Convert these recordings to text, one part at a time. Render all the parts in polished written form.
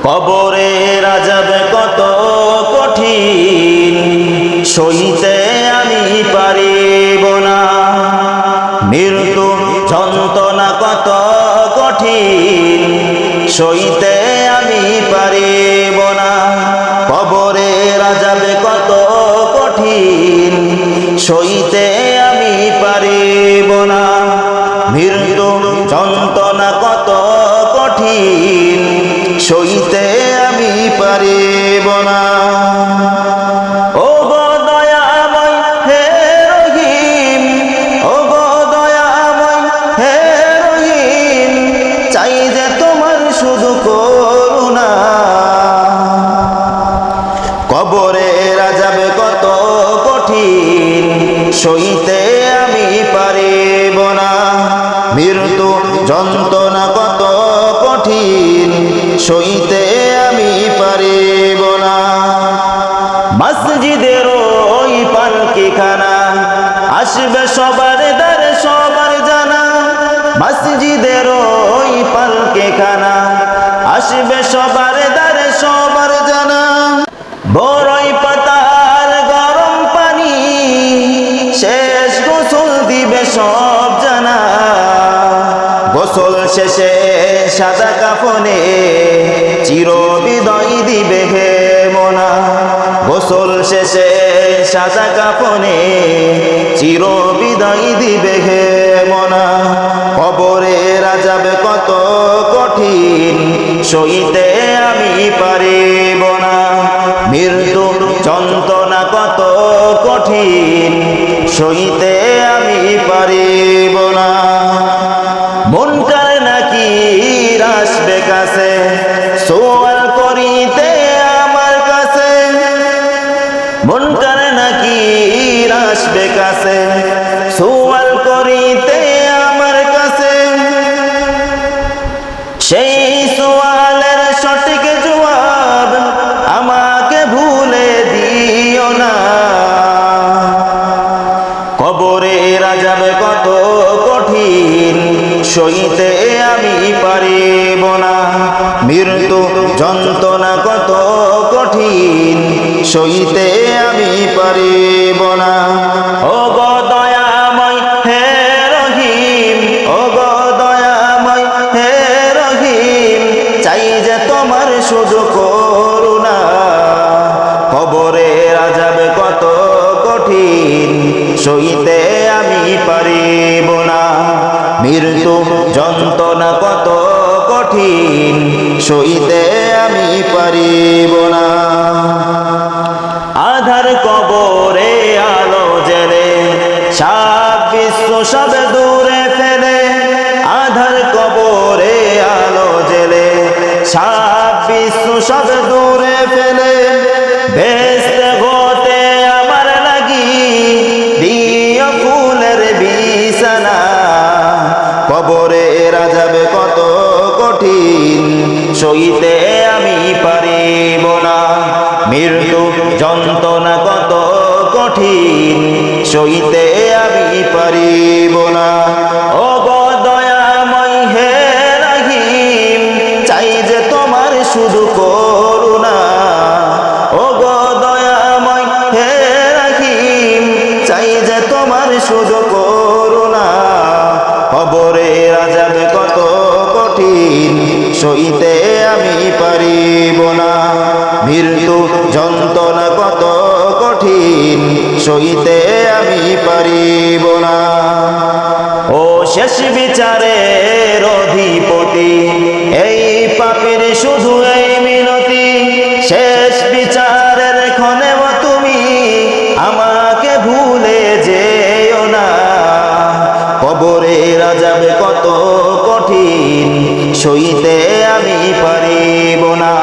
কবরের আযাব কত কঠিন, সইতে আমি পারিব না। মৃত্যু যন্ত্রণা কত কঠিন, সইতে আমি পারিব না। কবরের আযাব কত কঠিন, সইতে আমি পারিব না। মৃত্যু যন্ত্রণা কত কঠিন, সইতে আমি পারিব না। ও গো দয়াময় হে রহিম, ও গো দয়াময় হে রহিম, চাই যে তোমার শুধু করুণা। কবরের আযাব কত কঠিন, সইতে আমি পারিব না। মৃত্যু যন্ত্রণা কত কঠিন, সইতে আমি পারিব না। মসজিদের ওই পালকিখানা আসবে সবার দ্বারে সবার জানা। মসজিদের ওই পালকিখানা আসবে সবার দ্বারে সবার জানা। বড়ই পাতার গরম পানি শেষ গোসল দিবে সব জানা। গোসল শেষে সাদা কাফনে চিরবিদায় দিবে হে মোনা। গোসল শেষে সাদা কাফনে চিরবিদায় দিবে হে মোনা। কবরের আযাব কত কঠিন, সইতে আমি পারিব না। মৃত্যু যন্ত্রণা কত কঠিন, সইতে আমি পারিব না। মুনকার নাকির আসবে কাছে, সওয়াল করিতে আমার কাছে। মুনকার নাকির আসবে কাছে, সওয়াল করিতে আমার কাছে। সেই সওয়ালের সঠিক জবাব আমাকে ভুলে দিও না। কবরের আযাব কত কঠিন, সইতে আমি পারিব না। মৃত্যু যন্ত্রণা কত কঠিন, সইতে আমি পারিব না। ও গো দয়াময় হে রহিম, ও গো দয়াময় হে রহিম, চাই যে তোমার শুধু করুণা। কবরের আযাব কত কঠিন, সইতে আমি পারিব না। মৃত্যু যন্ত্রণা কত কঠিন, সইতে আমি পারিব না। আধার কবরে আলো জেলে সাত বিশ্ব সব দূরে ফেলে। আধার কবরে আলো জেলে সাত বিশ্ব সব দূরে ফেলে। বেহেশত হতে আমার লাগি দিও ফুলের বিছানা। কবরের আযাব কত কঠিন, সইতে আমি পারিব না। মৃত্যু যন্ত্রণা কত কঠিন, সইতে আমি পারিব না। ও গো দয়াময় হে রহিম, চাই যে তোমার শুধু করুণা। ও গো দয়াময় হে রহিম, চাই যে তোমার শুধু করুণা। কবরের আযাব কত কঠিন, সইতে আমি পারিব না। মৃত্যু যন্ত্রণা কত কঠিন, সইতে আমি পারিব না। ও শেষ বিচারের অধিপতি, এই পাপের শুধু এই মিনতি। শেষ বিচারের ক্ষণেও তুমি আমাকে ভুলে যেও না। কবরের আযাব কত কঠিন, সইতে আমি পারিব না।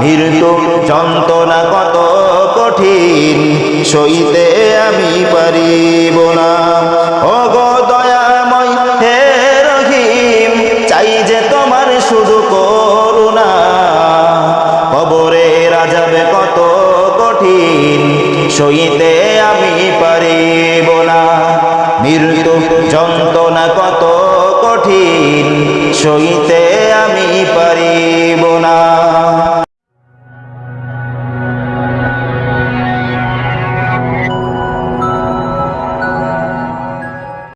মৃত্যু যন্ত্রণা কত কঠিন, সইতে আমি পারিব না। ও গো দয়াময় হে রহিম, চাই যে তোমার শুধু করুণা। কবরের আযাব কত কঠিন, সইতে আমি পারিব না। মৃত্যু যন্ত্রণা কত কঠিন, সইতে